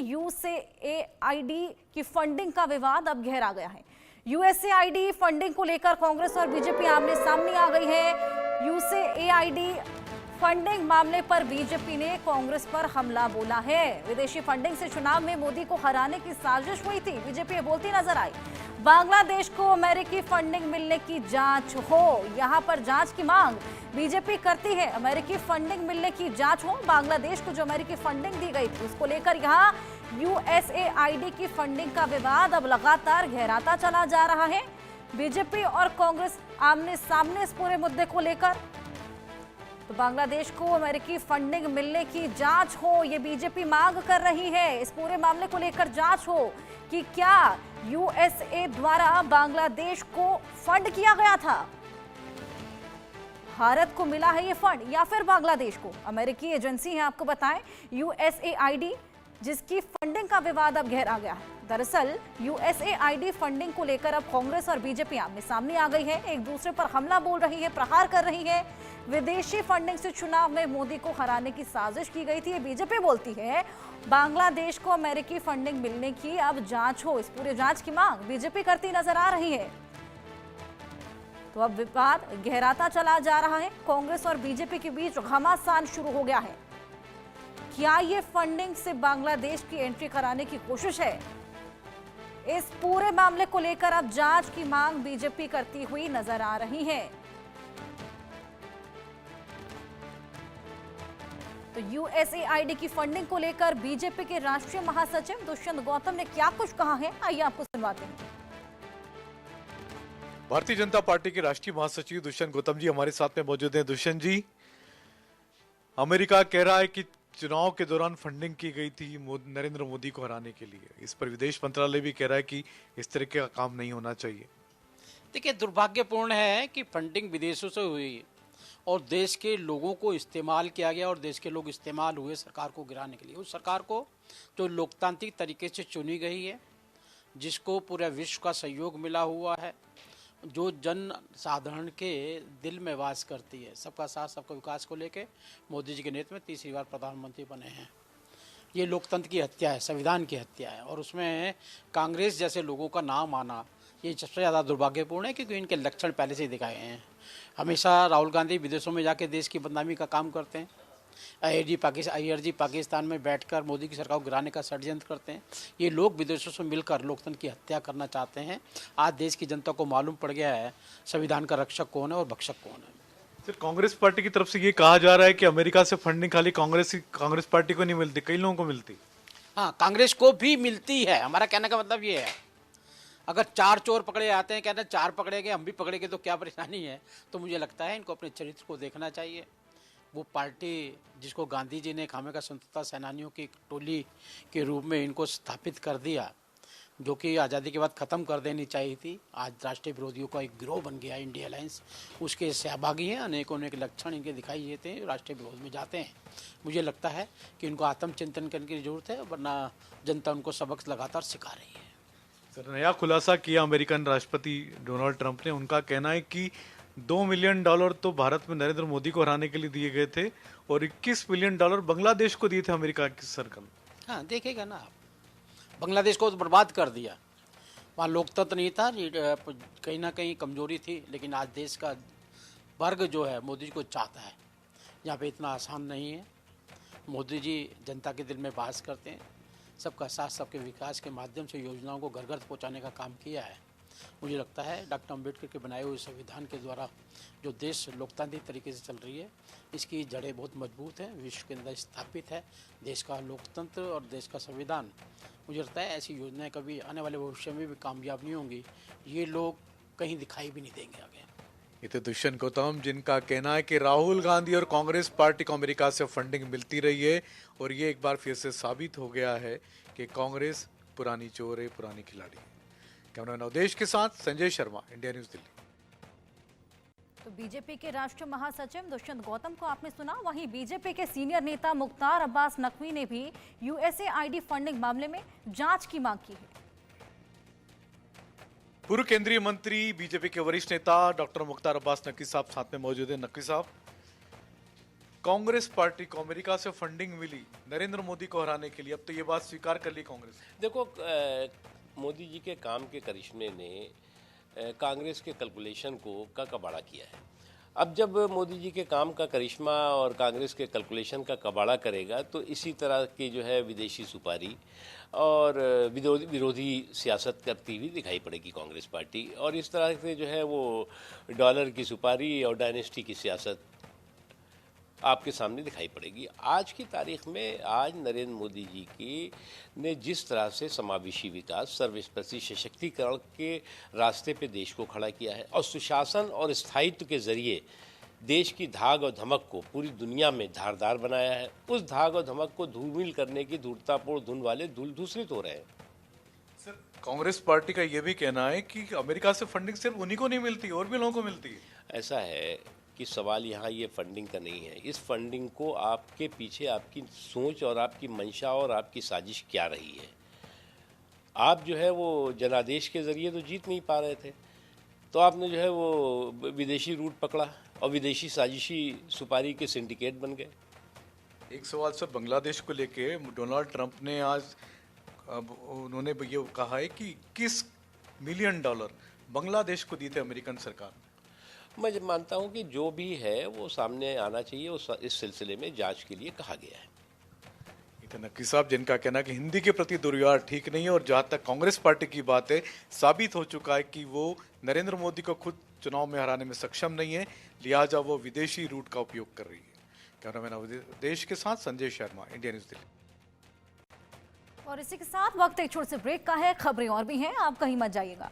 USAID की funding का विवाद अब गहरा गया है। यूएसएआईडी फंडिंग को लेकर कांग्रेस और बीजेपी आमने सामने आ गई है। यूएसएआईडी फंडिंग मामले पर बीजेपी ने कांग्रेस पर हमला बोला है। विदेशी फंडिंग से चुनाव में मोदी को हराने की साजिश हुई थी, बीजेपी बोलती नजर आई। बांग्लादेश को अमेरिकी फंडिंग मिलने की जांच हो, यहां पर जांच की मांग बीजेपी करती है। अमेरिकी फंडिंग मिलने की जांच हो। बांग्लादेश को जो अमेरिकी फंडिंग दी गई थी उसको लेकर यहां यूएसएआईडी की फंडिंग का विवाद अब लगातार गहराता चला जा रहा है। बीजेपी और कांग्रेस आमने सामने इस पूरे मुद्दे को लेकर। तो बांग्लादेश को अमेरिकी फंडिंग मिलने की जांच हो, ये बीजेपी मांग कर रही है। इस पूरे मामले को लेकर जांच हो कि क्या यूएसए द्वारा बांग्लादेश को फंड किया गया था, भारत को मिला है ये फंड या फिर बांग्लादेश को। अमेरिकी एजेंसी है, आपको बताएं, यूएसएआईडी, जिसकी फंडिंग का विवाद अब गहरा गया है। दरअसल यूएसएआईडी फंडिंग को लेकर अब कांग्रेस और बीजेपी आमने सामने आ गई है, एक दूसरे पर हमला बोल रही है, प्रहार कर रही है। विदेशी फंडिंग से चुनाव में मोदी को हराने की साजिश की गई थी, ये बीजेपी बोलती है। बांग्लादेश को अमेरिकी फंडिंग मिलने की अब जांच हो, इस पूरे जांच की मांग बीजेपी करती नजर आ रही है। तो अब विवाद गहराता चला जा रहा है। कांग्रेस और बीजेपी के बीच घमासान शुरू हो गया है। क्या ये फंडिंग से बांग्लादेश की एंट्री कराने की कोशिश है? इस पूरे मामले को लेकर अब जांच की मांग बीजेपी करती हुई नजर आ रही है। तो यूएसएआईडी की फंडिंग को लेकर बीजेपी के राष्ट्रीय महासचिव दुष्यंत गौतम ने क्या कुछ कहा है, आइए आपको सुनवाते हैं। भारतीय जनता पार्टी के राष्ट्रीय महासचिव दुष्यंत गौतम जी हमारे साथ में मौजूद हैं। दुष्यंत जी, अमेरिका कह रहा है कि चुनाव के दौरान फंडिंग की गई थी नरेंद्र मोदी को हराने के लिए। इस पर विदेश मंत्रालय भी कह रहा है कि इस तरह का काम नहीं होना चाहिए। देखिए, दुर्भाग्यपूर्ण है कि फंडिंग विदेशों से हुई और देश के लोगों को इस्तेमाल किया गया और देश के लोग इस्तेमाल हुए सरकार को गिराने के लिए। उस सरकार को जो लोकतांत्रिक तरीके से चुनी गई है, जिसको पूरे विश्व का सहयोग मिला हुआ है, जो जन साधारण के दिल में वास करती है, सबका साथ सबका विकास को लेके मोदी जी के नेतृत्व में तीसरी बार प्रधानमंत्री बने हैं। ये लोकतंत्र की हत्या है, संविधान की हत्या है, और उसमें कांग्रेस जैसे लोगों का नाम आना ये सबसे ज़्यादा दुर्भाग्यपूर्ण है, क्योंकि इनके लक्षण पहले से ही दिखाए हैं। हमेशा राहुल गांधी विदेशों में जाके देश की बदनामी का काम करते हैं। अय्यर जी पाकिस्तान में बैठकर मोदी की सरकार को गिराने का षड्यंत्र करते हैं। ये लोग विदेशों से मिलकर लोकतंत्र की हत्या करना चाहते हैं। आज देश की जनता को मालूम पड़ गया है संविधान का रक्षक कौन है और भक्षक कौन है। सर, कांग्रेस पार्टी की तरफ से ये कहा जा रहा है कि अमेरिका से फंडिंग खाली कांग्रेस पार्टी को नहीं मिलती, कई लोगों को मिलती। हाँ, कांग्रेस को भी मिलती है। हमारा कहने का मतलब ये है, अगर 4 चोर पकड़े आते हैं, कहते हैं 4 पकड़े गए, हम भी पकड़े गए, तो क्या परेशानी है। तो मुझे लगता है इनको अपने चरित्र को देखना चाहिए। वो पार्टी जिसको गांधी जी ने खामे का स्वतंत्रता सेनानियों की टोली के रूप में इनको स्थापित कर दिया, जो कि आज़ादी के बाद ख़त्म कर देनी चाहिए थी, आज राष्ट्रीय विरोधियों का एक गिरोह बन गया इंडिया अलायंस, उसके सहभागी हैं। अनेकों लक्षण इनके दिखाई देते हैं, राष्ट्रीय विरोध में जाते हैं। मुझे लगता है कि इनको आत्मचिंतन करने की जरूरत है, वरना जनता उनको सबक लगातार सिखा रही है। सर, नया खुलासा किया अमेरिकन राष्ट्रपति डोनाल्ड ट्रंप ने। उनका कहना है कि $2 मिलियन तो भारत में नरेंद्र मोदी को हराने के लिए दिए गए थे और $21 मिलियन बांग्लादेश को दिए थे अमेरिका की सरकार। हाँ, देखेगा ना आप, बांग्लादेश को तो बर्बाद कर दिया। वहाँ लोकतंत्र नहीं था, कहीं ना कहीं कमजोरी थी, लेकिन आज देश का वर्ग जो है मोदी जी को चाहता है। यहाँ पे इतना आसान नहीं है। मोदी जी जनता के दिल में वास करते हैं। सबका साथ सबके विकास के माध्यम से योजनाओं को घर घर पहुँचाने का काम किया है। मुझे लगता है डॉक्टर अम्बेडकर के बनाए हुए संविधान के द्वारा जो देश लोकतांत्रिक तरीके से चल रही है, इसकी जड़ें बहुत मजबूत हैं, विश्व के अंदर स्थापित है देश का लोकतंत्र और देश का संविधान। मुझे लगता है ऐसी योजनाएं कभी आने वाले भविष्य में भी कामयाब नहीं होंगी। ये लोग कहीं दिखाई भी नहीं देंगे आगे। ये तो दुष्यंत गौतम, जिनका कहना है कि राहुल गांधी और कांग्रेस पार्टी को अमेरिका से फंडिंग मिलती रही है और ये एक बार फिर से साबित हो गया है कि कांग्रेस पुरानी चोर है, पुरानी खिलाड़ी है। कैमरामैन अवधेश के साथ संजय शर्मा, इंडिया न्यूज, दिल्ली। तो बीजेपी के राष्ट्रीय महासचिव दुष्यंत गौतम को आपने सुना। वहीं बीजेपी के सीनियर नेता मुख्तार अब्बास नकवी ने भी यूएसएआईडी फंडिंग मामले में जांच की मांग की है। पूर्व केंद्रीय मंत्री, बीजेपी के वरिष्ठ नेता डॉक्टर मुख्तार अब्बास नकवी साहब साथ में मौजूद हैं। नकवी साहब, कांग्रेस पार्टी को अमेरिका से फंडिंग मिली नरेंद्र मोदी को हराने के लिए, अब तो ये बात स्वीकार कर ली कांग्रेस। देखो, मोदी जी के काम के करिश्मे ने कांग्रेस के कैलकुलेशन को का कबाड़ा किया है। अब जब मोदी जी के काम का करिश्मा और कांग्रेस के कैलकुलेशन का कबाड़ा करेगा तो इसी तरह की जो है विदेशी सुपारी और विरोधी सियासत करती हुई दिखाई पड़ेगी कांग्रेस पार्टी, और इस तरह से जो है वो डॉलर की सुपारी और डायनेस्टी की सियासत आपके सामने दिखाई पड़ेगी। आज की तारीख में आज नरेंद्र मोदी जी की ने जिस तरह से समावेशी विकास, सर्वस्पर्शी सशक्तिकरण के रास्ते पे देश को खड़ा किया है और सुशासन और स्थायित्व के जरिए देश की धाग और धमक को पूरी दुनिया में धारदार बनाया है, उस धाग और धमक को धूमिल करने की धूर्ततापूर्ण धुन वाले दूसरित हो रहे हैं। सर, कांग्रेस पार्टी का ये भी कहना है कि अमेरिका से फंडिंग सिर्फ उन्हीं को नहीं मिलती, और भी लोगों को मिलती है। ऐसा है कि सवाल यहाँ ये फंडिंग का नहीं है। इस फंडिंग को आपके पीछे आपकी सोच और आपकी मंशा और आपकी साजिश क्या रही है। आप जो है वो जनादेश के ज़रिए तो जीत नहीं पा रहे थे, तो आपने जो है वो विदेशी रूट पकड़ा और विदेशी साजिशी सुपारी के सिंडिकेट बन गए। एक सवाल सर, बांग्लादेश को लेके डोनाल्ड ट्रंप ने आज उन्होंने ये कहा है कि $21 मिलियन बांग्लादेश को दिए थे अमेरिकन सरकार। मैं जब मानता हूँ कि जो भी है वो सामने आना चाहिए, इस सिलसिले में जांच के लिए कहा गया है। नकवी साहब, जिनका कहना है कि हिंदी के प्रति दुर्व्यवहार ठीक नहीं है, और जहां तक कांग्रेस पार्टी की बात है, साबित हो चुका है कि वो नरेंद्र मोदी को खुद चुनाव में हराने में सक्षम नहीं है, लिहाजा वो विदेशी रूट का उपयोग कर रही है। कैमरामैन देश के साथ संजय शर्मा, इंडिया न्यूज दिल्ली। और इसी के साथ वक्त एक छोटे से ब्रेक का है। खबरें और भी हैं, आप कहीं मत जाइएगा।